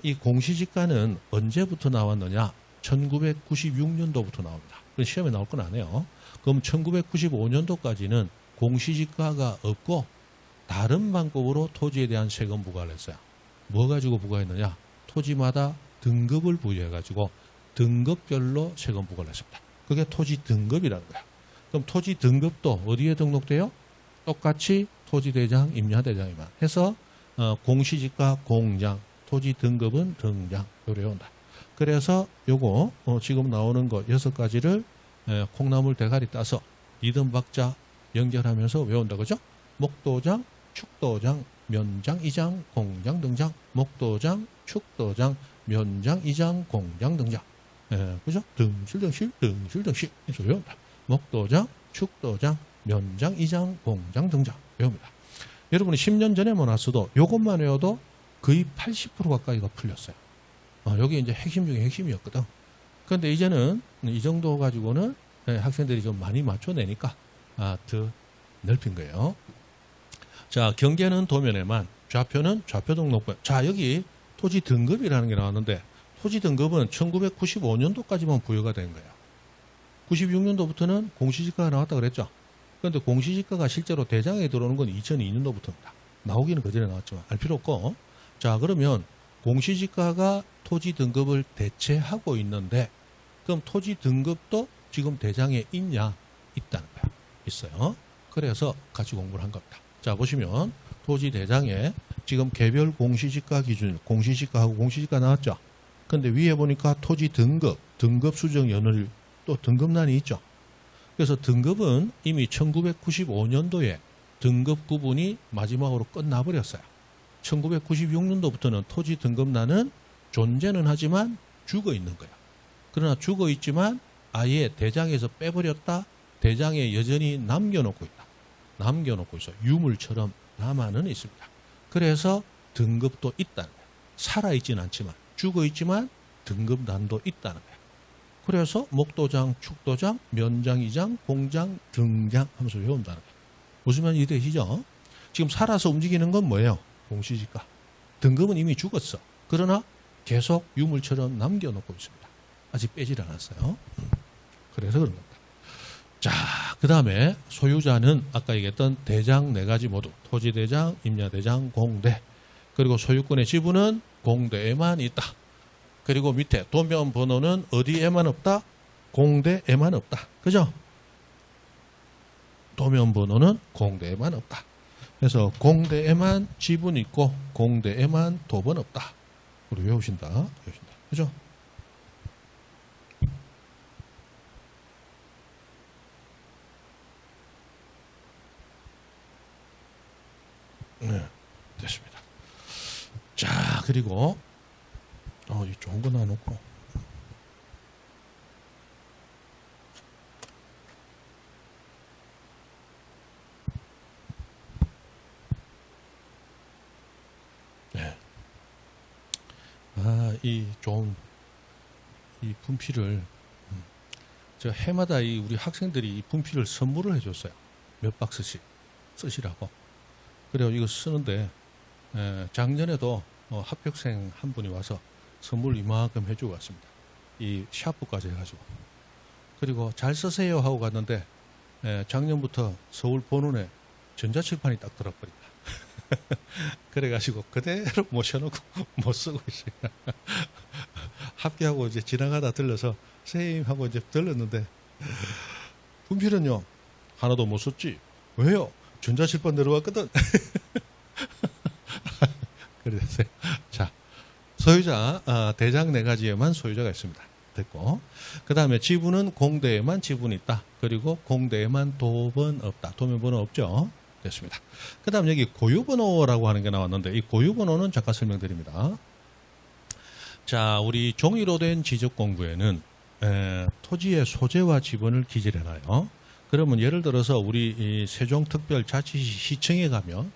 이 공시지가는 언제부터 나왔느냐? 1996년도부터 나옵니다. 시험에 나올 건 아니에요. 그럼 1995년도까지는 공시지가가 없고 다른 방법으로 토지에 대한 세금 부과를 했어요. 뭐 가지고 부과했느냐? 토지마다 등급을 부여해가지고 등급별로 세금 부과를 했습니다. 그게 토지 등급이라는 거야. 그럼 토지 등급도 어디에 등록돼요? 똑같이 토지대장, 임야대장에만 해서 공시지가 공장, 토지 등급은 등장, 요래 온다. 그래서 요거 지금 나오는 거 6가지를 콩나물 대가리 따서 리듬 박자 연결하면서 외운다. 그죠? 목도장, 축도장, 면장, 이장, 공장, 등장. 목도장, 축도장, 면장, 이장, 공장, 등장. 그죠? 등실. 해서 외운다. 목도장, 축도장, 면장, 이장, 공장, 등장. 외웁니다. 여러분이 10년 전에만 왔어도 요것만 외워도 거의 80% 가까이가 풀렸어요. 여기 이제 핵심 중에 핵심이었거든. 그런데 이제는 이 정도 가지고는 학생들이 좀 많이 맞춰내니까 더 넓힌 거예요. 자, 경계는 도면에만, 좌표는 좌표 등록부. 자, 여기 토지 등급이라는 게 나왔는데 토지 등급은 1995년도까지만 부여가 된 거예요. 96년도부터는 공시지가가 나왔다 그랬죠. 그런데 공시지가가 실제로 대장에 들어오는 건 2002년도부터입니다. 나오기는 그 전에 나왔지만 알 필요 없고. 자, 그러면 공시지가가 토지 등급을 대체하고 있는데 그럼 토지 등급도 지금 대장에 있냐? 있다는 거야. 있어요. 그래서 같이 공부를 한 겁니다. 자, 보시면 토지 대장에 지금 개별 공시지가 기준, 공시지가하고 공시지가 나왔죠. 근데 위에 보니까 토지 등급, 등급 수정 연을 또 등급란이 있죠. 그래서 등급은 이미 1995년도에 등급 구분이 마지막으로 끝나버렸어요. 1996년도부터는 토지 등급란은 존재는 하지만 죽어 있는 거야. 그러나 죽어 있지만 아예 대장에서 빼버렸다. 대장에 여전히 남겨놓고 있다. 남겨놓고 있어. 유물처럼 남아는 있습니다. 그래서 등급도 있다는 거야. 살아있지는 않지만 죽어 있지만 등급란도 있다는 거야. 그래서 목도장, 축도장, 면장, 이장, 공장, 등장 하면서 외운다는 거야. 무슨 말인지 이해되시죠? 지금 살아서 움직이는 건 뭐예요? 공시지가. 등급은 이미 죽었어. 그러나 계속 유물처럼 남겨놓고 있습니다. 아직 빼질 않았어요. 그래서 그런 겁니다. 자, 그 다음에 소유자는 아까 얘기했던 대장 4가지 모두 토지대장, 임야대장, 공대. 그리고 소유권의 지분은 공대에만 있다. 그리고 밑에 도면 번호는 어디에만 없다? 공대에만 없다. 그죠? 도면 번호는 공대에만 없다. 그래서 공대에만 지분 있고 공대에만 도번 없다. 우리 외우신다. 그죠? 네, 됐습니다. 자, 그리고 이 좋은 거 놔놓고 네. 이 좋은 이 분필을 저 해마다 우리 학생들이 이 분필을 선물을 해줬어요. 몇 박스씩 쓰시라고. 그래요. 이거 쓰는데 작년에도 합격생 한 분이 와서 선물 이만큼 해주고 갔습니다. 이 샤프까지 해가지고. 그리고 잘 쓰세요 하고 갔는데 작년부터 서울 본원에 전자칠판이 딱 들어버린다. 그래가지고 그대로 모셔놓고 못 쓰고 있어요. 합격하고 이제 지나가다 들러서 선생님 하고 이제 들렀는데 분필은요 하나도 못 썼지. 왜요? 전자칠판 내려왔거든. 그래서 자 소유자 대장 4가지에만 소유자가 있습니다. 됐고 그 다음에 지분은 공대에만 지분이 있다. 그리고 공대에만 도번 없다. 도면번호 없죠. 됐습니다. 그 다음 여기 고유번호라고 하는 게 나왔는데 이 고유번호는 잠깐 설명드립니다. 자 우리 종이로 된 지적공부에는 토지의 소재와 지분을 기재해놔요. 그러면 예를 들어서 우리 세종특별자치시청에 가면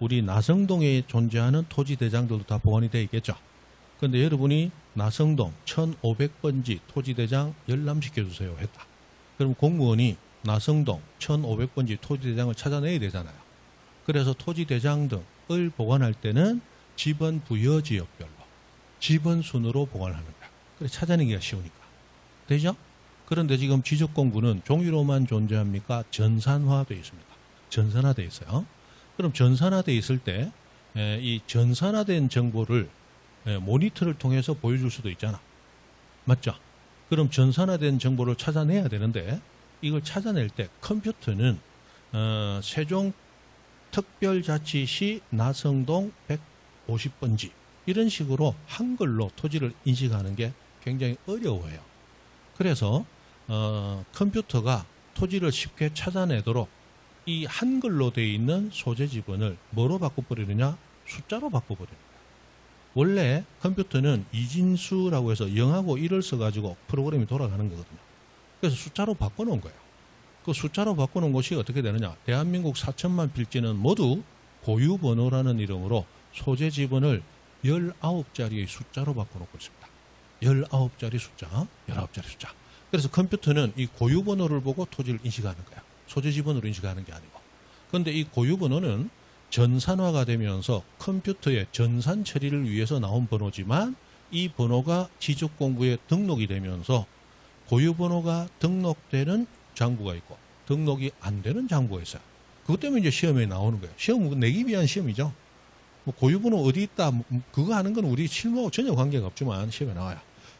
우리 나성동에 존재하는 토지 대장들도 다 보관이 되어 있겠죠. 그런데 여러분이 나성동 1500번지 토지 대장 열람시켜 주세요 했다. 그럼 공무원이 나성동 1500번지 토지 대장을 찾아내야 되잖아요. 그래서 토지 대장 등을 보관할 때는 지번 부여 지역별로 지번 순으로 보관하는 거야. 그래 찾아내기가 쉬우니까. 되죠? 그런데 지금 지적공부는 종이로만 존재합니까? 전산화되어 있습니다. 전산화되어 있어요. 그럼 전산화되어 있을 때 이 전산화된 정보를 모니터를 통해서 보여줄 수도 있잖아. 맞죠? 그럼 전산화된 정보를 찾아내야 되는데 이걸 찾아낼 때 컴퓨터는 세종특별자치시 나성동 150번지 이런 식으로 한글로 토지를 인식하는 게 굉장히 어려워요. 그래서 컴퓨터가 토지를 쉽게 찾아내도록 이 한글로 되어 있는 소재 지분을 뭐로 바꿔버리느냐? 숫자로 바꿔버립니다. 원래 컴퓨터는 이진수라고 해서 0하고 1을 써가지고 프로그램이 돌아가는 거거든요. 그래서 숫자로 바꿔놓은 거예요. 그 숫자로 바꿔놓은 것이 어떻게 되느냐? 대한민국 4천만 필지는 모두 고유번호라는 이름으로 소재 지분을 19자리의 숫자로 바꿔놓고 있습니다. 19자리 숫자, 19자리 숫자. 그래서 컴퓨터는 이 고유번호를 보고 토지를 인식하는 거야. 소재 지분으로 인식하는 게 아니고. 그런데 이 고유번호는 전산화가 되면서 컴퓨터의 전산 처리를 위해서 나온 번호지만 이 번호가 지적공부에 등록이 되면서 고유번호가 등록되는 장부가 있고 등록이 안 되는 장부가 있어요. 그것 때문에 이제 시험에 나오는 거예요. 시험 내기 위한 시험이죠. 뭐 고유번호 어디 있다 그거 하는 건 우리 실무하고 전혀 관계가 없지만 시험에 나와요.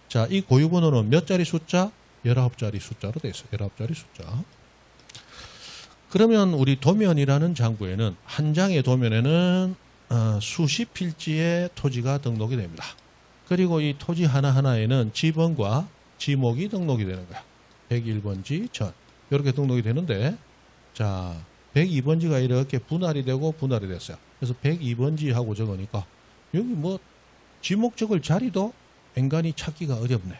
자, 이 고유번호는 몇 자리 숫자? 19자리 숫자로 되어 있어요. 19자리 숫자. 그러면 우리 도면이라는 장부에는 한 장의 도면에는 수십 필지의 토지가 등록이 됩니다. 그리고 이 토지 하나하나에는 지번과 지목이 등록이 되는 거야. 101번지 전 이렇게 등록이 되는데 자 102번지가 이렇게 분할이 되고 분할이 됐어요. 그래서 102번지 하고 적으니까 여기 뭐 지목 적을 자리도 인간이 찾기가 어렵네.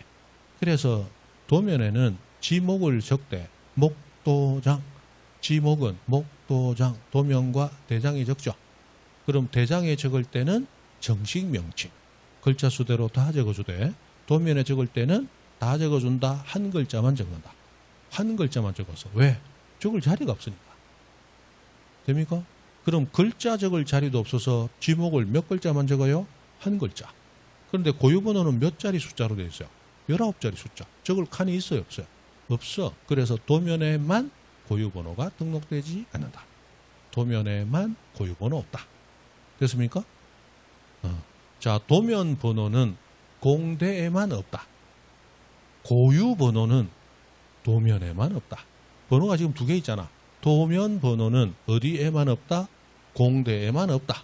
그래서 도면에는 지목을 적되 목도장 지목은 목도장, 도면과 대장이 적죠. 그럼 대장에 적을 때는 정식 명칭, 글자 수대로 다 적어주되 도면에 적을 때는 다 적어준다. 한 글자만 적는다. 한 글자만 적어서. 왜? 적을 자리가 없으니까. 됩니까? 그럼 글자 적을 자리도 없어서 지목을 몇 글자만 적어요? 한 글자. 그런데 고유번호는 몇 자리 숫자로 되어 있어요? 19자리 숫자. 적을 칸이 있어요? 없어요? 없어. 그래서 도면에만 고유번호가 등록되지 않는다. 도면에만 고유번호 없다. 됐습니까? 자, 도면 번호는 공대에만 없다. 고유번호는 도면에만 없다. 번호가 지금 2개 있잖아. 도면 번호는 어디에만 없다? 공대에만 없다.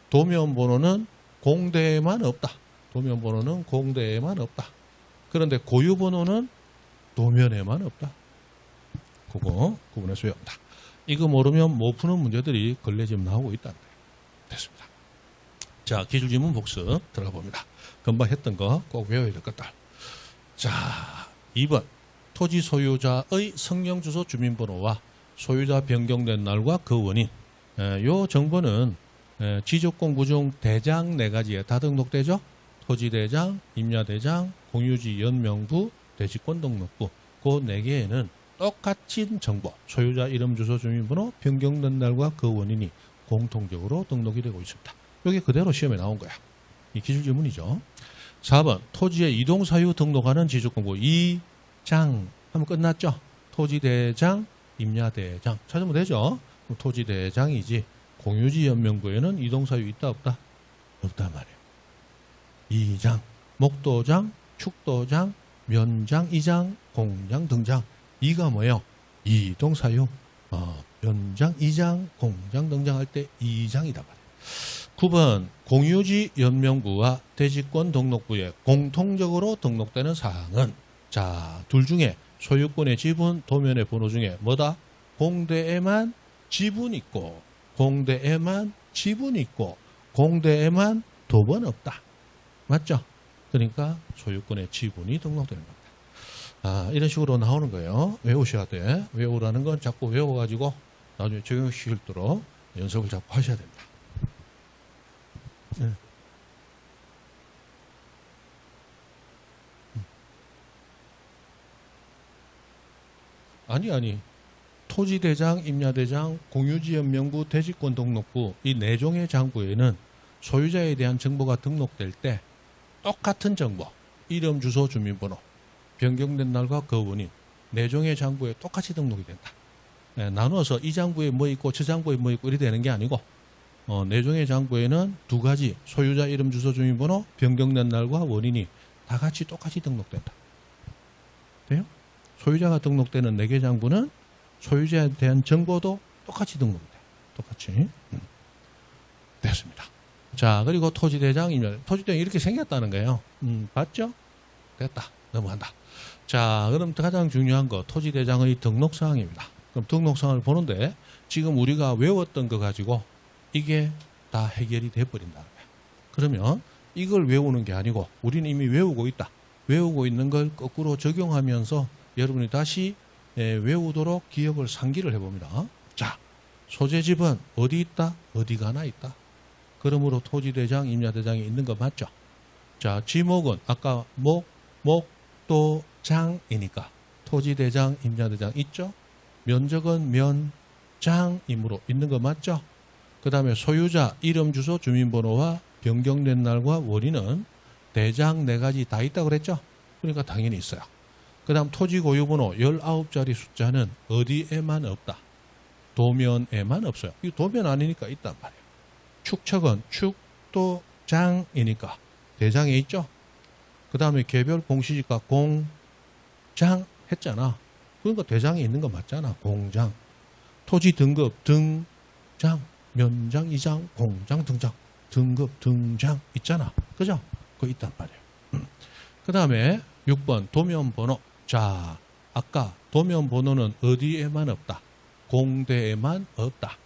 도면 번호는 공대에만 없다. 도면 번호는 공대에만 없다. 그런데 고유번호는 도면에만 없다. 그거 구분해서 외운다. 이거 모르면 못 푸는 문제들이 근래 지금 나오고 있다는 거예요. 됐습니다. 자, 기술지문 복습 들어가 봅니다. 금방 했던 거 꼭 외워야 될 것들. 자, 2번 토지 소유자의 성명, 주소, 주민번호와 소유자 변경된 날과 그 원인. 요 정보는 지적공부 중 대장 4가지에 다 등록되죠. 토지대장, 임야대장, 공유지 연명부, 대지권 등록부. 그 4개에는 똑같은 정보, 소유자 이름, 주소, 주민번호, 변경된 날과 그 원인이 공통적으로 등록이 되고 있습니다. 이게 그대로 시험에 나온 거야. 이 기술지문이죠. 4번 토지의 이동사유 등록하는 지적공부 2장 하면 끝났죠. 토지대장, 임야대장 찾으면 되죠. 토지대장이지 공유지 연명부에는 이동사유 있다 없다? 없단 말이에요. 2장 목도장, 축도장, 면장, 이장, 공장, 등장. 이가 뭐예요? 이동사유. 면장, 이장, 공장, 등장할 때 이장이다 말이에요. 9번 공유지 연명부와 대지권 등록부에 공통적으로 등록되는 사항은 자, 둘 중에 소유권의 지분, 도면의 번호 중에 뭐다? 공대에만 지분 있고 공대에만 지분 있고 공대에만 도번 없다. 맞죠? 그러니까 소유권의 지분이 등록되는 겁니다. 이런 식으로 나오는 거예요. 외우셔야 돼. 외우라는 건 자꾸 외워가지고 나중에 적용시킬 도록 연습을 자꾸 하셔야 됩니다. 네. 아니. 토지대장, 임야대장, 공유지연명부, 대지권 등록부 이 네 종의 장부에는 소유자에 대한 정보가 등록될 때 똑같은 정보, 이름, 주소, 주민번호, 변경된 날과 그 원인 네 종의 장부에 똑같이 등록이 된다. 나눠서 이 장부에 뭐 있고 저 장부에 뭐 있고 이렇게 되는 게 아니고 네 종의 장부에는 두 가지 소유자 이름, 주소, 주민번호, 변경된 날과 원인이 다 같이 똑같이 등록된다. 돼요? 소유자가 등록되는 4개 장부는 소유자에 대한 정보도 똑같이 등록이 돼요. 똑같이. 됐습니다. 자, 그리고 토지대장, 토지대장 이렇게 생겼다는 거예요. 봤죠? 됐다. 넘어간다. 자, 그럼 가장 중요한 거 토지대장의 등록사항입니다. 그럼 등록사항을 보는데 지금 우리가 외웠던 거 가지고 이게 다 해결이 돼버린다는 거예요. 그러면 이걸 외우는 게 아니고 우리는 이미 외우고 있다. 외우고 있는 걸 거꾸로 적용하면서 여러분이 다시 외우도록 기억을 상기를 해봅니다. 자, 소재집은 어디 있다? 어디가 하나 있다. 그러므로 토지대장, 임야대장이 있는 거 맞죠? 자, 지목은 아까 목도장이니까 토지대장, 임야대장 있죠? 면적은 면장이므로 있는 거 맞죠? 그 다음에 소유자, 이름, 주소, 주민번호와 변경된 날과 원인은 대장 4가지 다 있다고 그랬죠? 그러니까 당연히 있어요. 그 다음 토지 고유번호 19자리 숫자는 어디에만 없다. 도면에만 없어요. 이 도면 아니니까 있단 말이에요. 축척은 축도장이니까 대장에 있죠. 그 다음에 개별 공시지가 공장 했잖아. 그러니까 대장에 있는 거 맞잖아. 공장. 토지 등급 등장, 면장, 이장, 공장, 등장. 등급 등장 있잖아. 그죠? 그거 있단 말이에요. 그 다음에 6번 도면번호. 자, 아까 도면번호는 어디에만 없다. 공대에만 없다.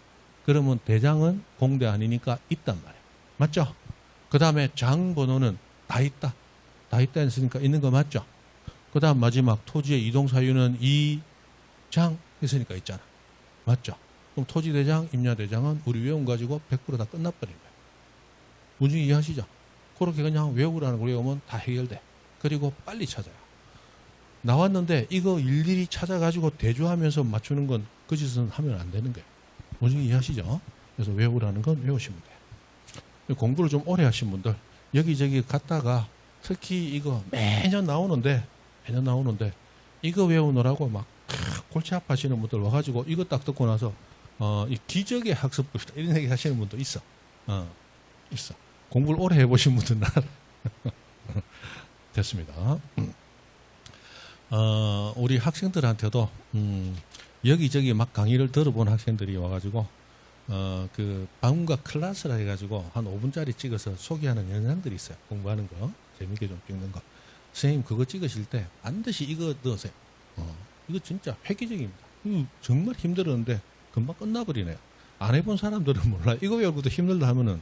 그러면 대장은 공대 아니니까 있단 말이에요. 맞죠? 그 다음에 장번호는 다 있다. 다 있다 했으니까 있는 거 맞죠? 그 다음 마지막 토지의 이동사유는 이장 했으니까 있잖아. 맞죠? 그럼 토지대장, 임야대장은 우리 외운 가지고 100% 다 끝나버린 거예요. 문제 이해하시죠? 그렇게 그냥 외우라는 걸 외우면 다 해결돼. 그리고 빨리 찾아요. 나왔는데 이거 일일이 찾아가지고 대조하면서 맞추는 건 그 짓은 하면 안 되는 거예요. 문제 이해하시죠? 그래서 외우라는 건 외우시면 돼요. 공부를 좀 오래 하신 분들 여기저기 갔다가 특히 이거 매년 나오는데 이거 외우느라고 막 골치 아파하시는 분들 와가지고 이거 딱 듣고 나서 이 기적의 학습법이다 이런 얘기 하시는 분도 있어. 있어. 공부를 오래 해보신 분들은 됐습니다. 우리 학생들한테도 여기저기 막 강의를 들어본 학생들이 와가지고 그 방문가 클래스라 해가지고 한 5분짜리 찍어서 소개하는 영상들이 있어요. 공부하는 거 재밌게 좀 찍는 거. 선생님 그거 찍으실 때 반드시 이거 넣으세요. 이거 진짜 획기적입니다. 이거 정말 힘들었는데 금방 끝나버리네요. 안 해본 사람들은 몰라요. 이거 외우고도 힘들다 하면은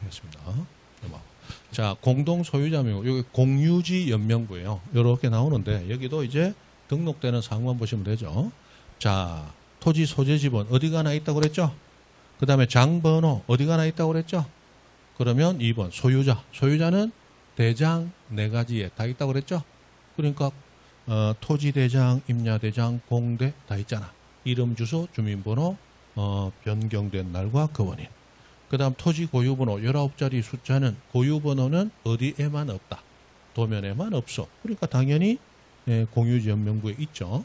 되겠습니다. 자, 공동 소유자명 여기 공유지 연명부예요. 이렇게 나오는데 여기도 이제 등록되는 사항만 보시면 되죠. 자, 토지 소재지분 어디가 하나 있다고 그랬죠? 그 다음에 장번호 어디가 하나 있다고 그랬죠? 그러면 2번 소유자. 소유자는 대장 4가지에 다 있다고 그랬죠? 그러니까 토지대장, 임야대장, 공대 다 있잖아. 이름, 주소, 주민번호, 변경된 날과 그 원인. 그 다음 토지 고유번호 19자리 숫자는 고유번호는 어디에만 없다. 도면에만 없어. 그러니까 당연히 공유지 연명부에 있죠.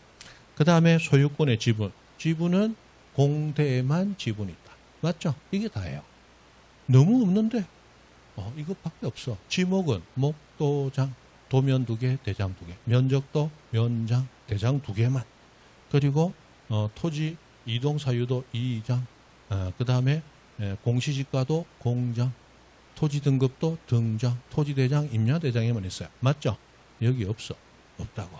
그 다음에 소유권의 지분. 지분은 공대에만 지분이 있다. 맞죠? 이게 다예요. 너무 없는데 이것밖에 없어. 지목은 목도장, 도면 2개, 대장 2개. 면적도 면장, 대장 2개만. 그리고 토지 이동사유도 2장. 그 다음에 공시지가도 공장. 토지 등급도 등장. 토지대장, 임야대장에만 있어요. 맞죠? 여기 없어. 없다고.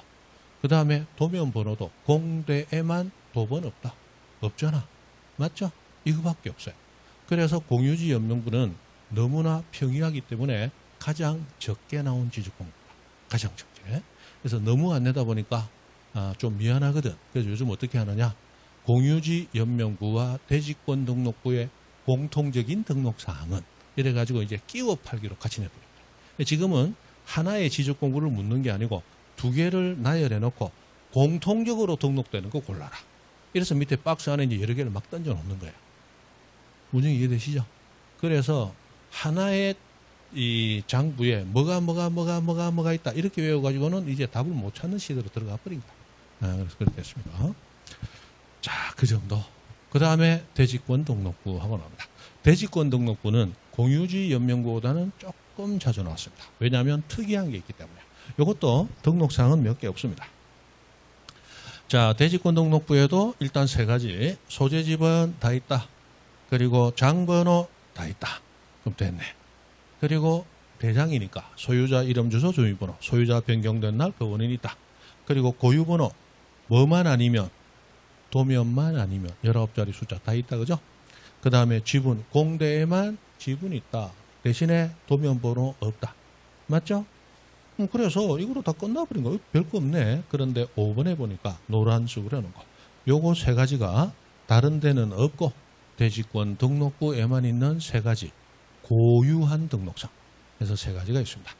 그 다음에 도면번호도 공대에만 도번 없다. 없잖아. 맞죠? 이거밖에 없어요. 그래서 공유지 연명부는 너무나 평이하기 때문에 가장 적게 나온 지적공부다. 가장 적게. 그래서 너무 안 내다 보니까 좀 미안하거든. 그래서 요즘 어떻게 하느냐. 공유지 연명부와 대지권 등록부의 공통적인 등록사항은 이래가지고 이제 끼워 팔기로 같이 내버립니다. 지금은 하나의 지적공부를 묻는 게 아니고 2개를 나열해놓고 공통적으로 등록되는 거 골라라. 이래서 밑에 박스 안에 이제 여러 개를 막 던져 놓는 거예요. 문제가 이해되시죠? 그래서 하나의 이 장부에 뭐가 있다. 이렇게 외워가지고는 이제 답을 못 찾는 시대로 들어가 버린 거야. 그래서 그렇게 됐습니다. 자, 그 정도. 그 다음에 대지권 등록부 하고 나옵니다. 대지권 등록부는 공유지 연명부보다는 조금 자주 나왔습니다. 왜냐하면 특이한 게 있기 때문에. 이것도 등록사항은 몇 개 없습니다. 자, 대지권 등록부에도 일단 3가지. 소재지번 다 있다. 그리고 장번호 다 있다. 그럼 됐네. 그리고 대장이니까 소유자 이름 주소 주민번호, 소유자 변경된 날 그 원인이 있다. 그리고 고유번호 뭐만 아니면 도면만 아니면 19자리 숫자 다 있다. 그죠? 그 다음에 지분 공대에만 지분이 있다. 대신에 도면번호 없다. 맞죠? 그래서 이거로 다 끝나버린 거 별거 없네. 그런데 5번에 보니까 노란색으로 해놓은 거. 요거 3가지가 다른 데는 없고 대지권 등록부에만 있는 3가지 고유한 등록상. 그래서 3가지가 있습니다.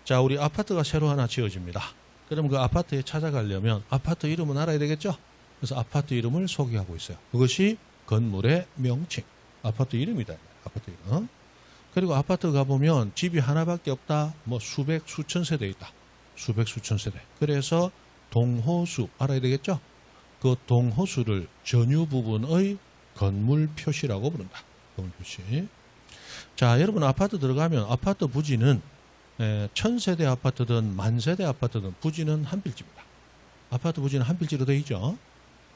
자, 우리 아파트가 새로 하나 지어집니다. 그럼 그 아파트에 찾아가려면 아파트 이름은 알아야 되겠죠? 그래서 아파트 이름을 소개하고 있어요. 그것이 건물의 명칭. 아파트 이름이다. 아파트 이름. 그리고 아파트 가보면 집이 하나밖에 없다. 뭐 수백, 수천 세대 있다. 수백, 수천 세대. 그래서 동호수 알아야 되겠죠? 그 동호수를 전유 부분의 건물 표시라고 부른다. 건물 표시. 자, 여러분 아파트 들어가면 아파트 부지는 1000세대 아파트든 만세대 아파트든 부지는 한 필지입니다. 아파트 부지는 한 필지로 되어 있죠.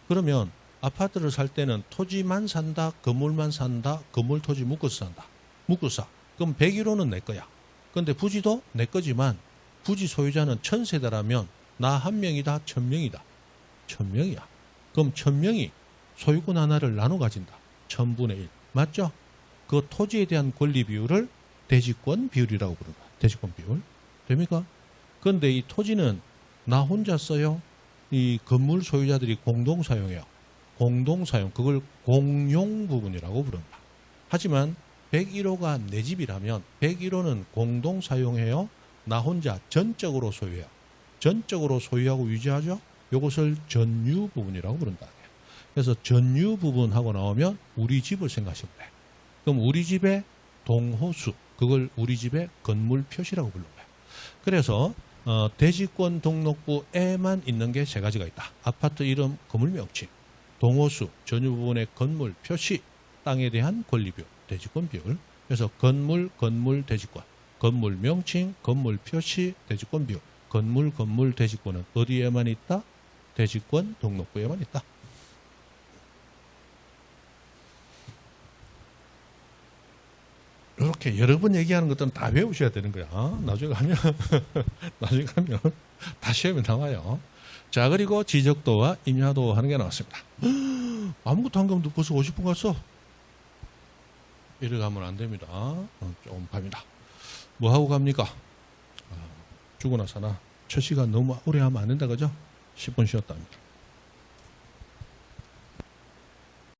그러면 아파트를 살 때는 토지만 산다, 건물만 산다, 건물 토지 묶어서 산다. 묶어서. 그럼 101호는 내 거야. 근데 부지도 내 거지만 부지 소유자는 1000세대라면 나 한 명이다, 1000명이다. 1000명이야. 그럼 1000명이 소유권 하나를 나눠 가진다. 1000분의 1. 맞죠? 그 토지에 대한 권리 비율을 대지권 비율이라고 부른다. 대지권 비율. 됩니까? 그런데 이 토지는 나 혼자 써요. 이 건물 소유자들이 공동 사용해요. 공동 사용. 그걸 공용 부분이라고 부른다. 하지만 101호가 내 집이라면 101호는 공동 사용해요. 나 혼자 전적으로 소유해요. 전적으로 소유하고 유지하죠. 이것을 전유 부분이라고 부른다. 그래서 전유 부분하고 나오면 우리 집을 생각하시면 돼. 그럼 우리 집의 동호수, 그걸 우리 집의 건물 표시라고 부르는 거예요. 그래서 대지권 등록부에만 있는 게 3가지가 있다. 아파트 이름, 건물 명칭, 동호수, 전유 부분의 건물 표시, 땅에 대한 권리 비율, 대지권 비율. 그래서 건물, 대지권, 건물 명칭, 건물 표시, 대지권 비율. 건물, 대지권은 어디에만 있다? 대지권 등록부에만 있다. 이렇게 여러 번 얘기하는 것들은 다 외우셔야 되는 거야. 나중에 가면 다 시험에 나와요. 자, 그리고 지적도와 임야도 하는 게 나왔습니다. 아무것도 안 가면 벌써 50분 갔어. 이래 가면 안 됩니다. 좀 갑니다. 뭐 하고 갑니까? 죽고 나서나 첫 시간 너무 오래 하면 안 된다, 그죠? 10분 쉬었답니다.